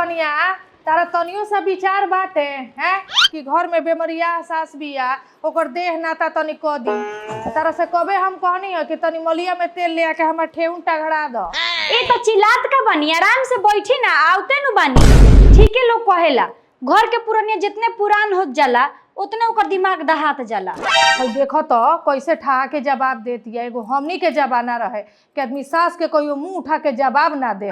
कनिया तारा तनियो सा विचार बाटे हैं कि घर में बेमरिया सास बिया ओकर देह नाता तनी क दी तारा से कबे हम कहनी है कि तनी मलिया में तेल ले आके हमर ठेउन टगड़ा दो। ए तो चिल्लात का बनी, आराम से बैठी ना, आवते नु बानी। ठीक है, लोग कहेला घर के पुरानिया जितने पुरान हो जाला उतने ओकर दिमाग दहात जाला। और देखो तो कैसे ठहा के जवाब देती है, एगो हमनी के जबाना रहे कि आदमी सास के कोई मुंह उठा के जवाब ना दे।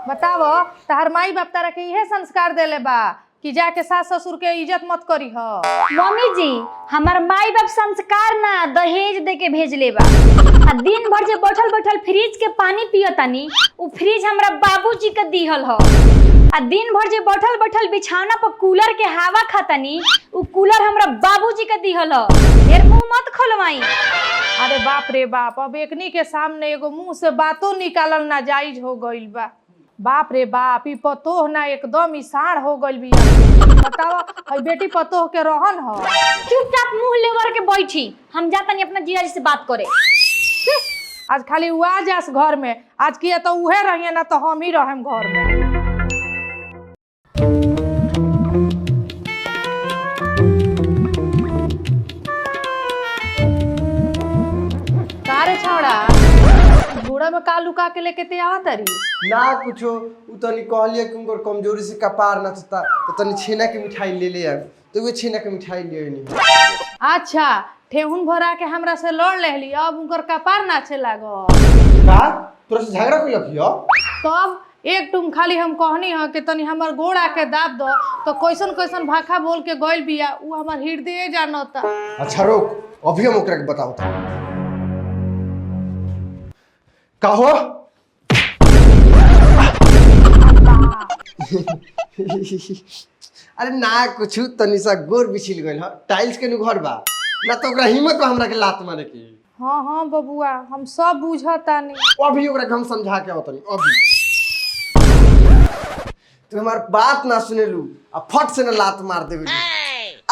बताओ तहार माई बाप तारा के इहे संस्कार देले बा कि जाके सास ससुर के इज्जत मत करी हो। मम्मी जी हमार माई बाप संस्कार ना दहेज दे के भेजले बा। आ दिन भर जे बैठल बैठल फ्रिज के पानी पियतानी उ फ्रिज हमरा बाबूजी के दिहल हो। आ दिन भर जे बैठल बैठल बिछौना पर कूलर के हवा खातानी उ कूलर हमरा बाबूजी के दिहल हो। ढेर मुंह मत खोलवाई। अरे बाप रे बाप, अब एकनी के सामने एगो मुंह से बातों निकालल नाजायज हो गइल बा। बाप रे बाप, ई पतोह ना एकदम इसाड़ हो गइल बिया। बताओ हई बेटी पतोह के रहन हो। चुपचाप मुंह लेवर के बैठी, हम जातानी अपना जीजाजी से बात करे। आज खाली उ आ जास घर में, आज किया तो उहे रहिए ना तो हम ही रहेम घर में। सारे छौड़ा घोड़ा में का लुका के लेके ते आवा तरी ना कुछो उ तनी कहलिए कि उनकर कमजोरी से कपार न चता तो तनी छेना के मिठाई ले ले आब तो वे छेना के मिठाई ले नहीं। अच्छा ठेहुन भरा के हमरा से लड़ लेली, अब उनकर कपार नाचे लागो का तोरा से झगड़ा कोई लखियो तब एक टुम खाली हम कहनी है कि तनी हमर गोड़ आके दाब दो तो कैसन कैसन भाखा बोल के गइल बिया उ हमर हृदय जानता। अच्छा रोक, अभी हम ओकरा के बताओ था का हो। अरे ना कुछ तनी सा गोर बिछिल गइल ह, टाइल्स के नु घर बा ना तो ओकरा हिम्मत बा हमरा के लात मारे के। हाँ हाँ बबुआ हम सब बुझतानी, अभी ओकरा के हम समझा के आवतनी। अभी तू हमार बात ना सुनेलू आ फट से ना लात मार देबे।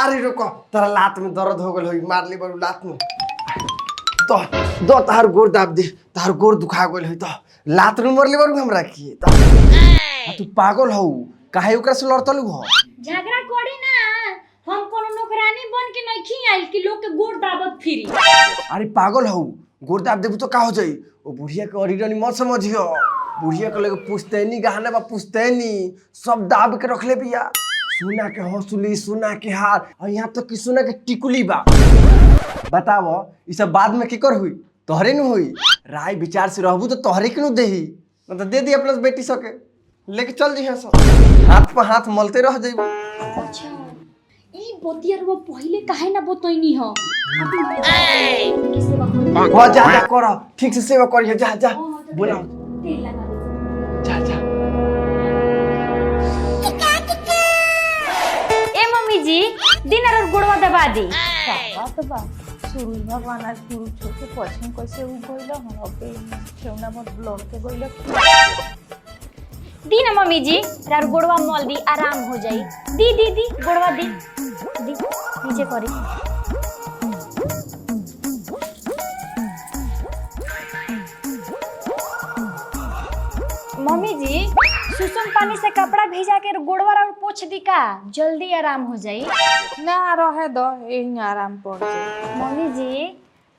अरे रुको, तेरा लात में दर्द हो गल होई, मार ले बड़ू लात में तो दो तार गोर दाब दे, तार गोर दुखा गइल होई तो लात में मर ले बड़ू हमरा की तो तू पागल हो काहे ओकरा से लड़तलू हो। झगड़ा करी ना, हम कोनो नौकरानी बन के नहीं आइल कि लोग के गोड़ दाबत फिरी। अरे पागल हो, गोर दाब देबू तो का हो जाई। ओ बुढ़िया के अरिरनी मत समझियो, बुढ़िया के लगे पुश्तैनी गहना बा, पुश्तैनी सब दाब के रखले बिया। सोना के हौसुली, सोना के हार और यहाँ तो कि सोना के टिकुली बा। बताओ ई सब बाद में की कर हुई, तोहरे न हुई। राय विचार से रहबू तो तोहरे के न देही, मतलब दे दी अपना बेटी सके लेके चल जी सब, हाथ पर हाथ मलते रह जाइबू। अच्छा ई बोतिया रो पहिले काहे ना बतइनी हो। हो जा जा कर, ठीक से सेवा करिए, जा जा बोला जा जा। ए मम्मी जी दिन और गुड़वा दबा दी। बात बा शुरू भगवान आज शुरू छोटे पछन कैसे उ गइल हम अबे ठेउना मत ब्लॉक के गइल दी ना मम्मी जी, और गुड़वा मल दी, आराम हो जाई। दी दी दी गुड़वा दी दी, नीचे करी। मम्मी जी सुसुम पानी से कपड़ा भिजा के गुड़वा और पोंछ दी का, जल्दी आराम हो जाई। ना रहे दो यही आराम पड़ जाए। मम्मी जी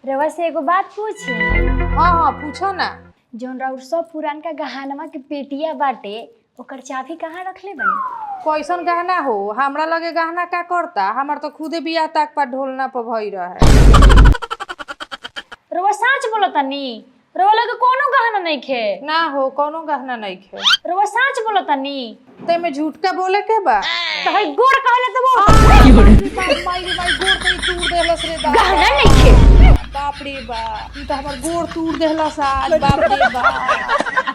रवा से एगो बात पूछी। हाँ हाँ पूछो ना। जोन राउर सब पुरान का गहनवा के पेटिया बाटे ओकर चाबी कहाँ रखले बनी? कैसन गहना हो, हमरा लगे गहना का करता, हमार तो खुदे बियाह तक पर ढोलना पर भई रहे। रवा सच बोलतानी, रवा लगे कोनो गहना नहीं खे ना हो, कोनो गहना नहीं खे। रवा सच बोलतानी, ते में झूठ का बोले के बा तो हई गोड़ कहले तो वो माई गोड़ पे तूड़ देलस रे बाप। गहना नहीं खे। बाप रे बाप, ई तो हमर गोड़ तूड़ देलस आज। बाप रे बाप।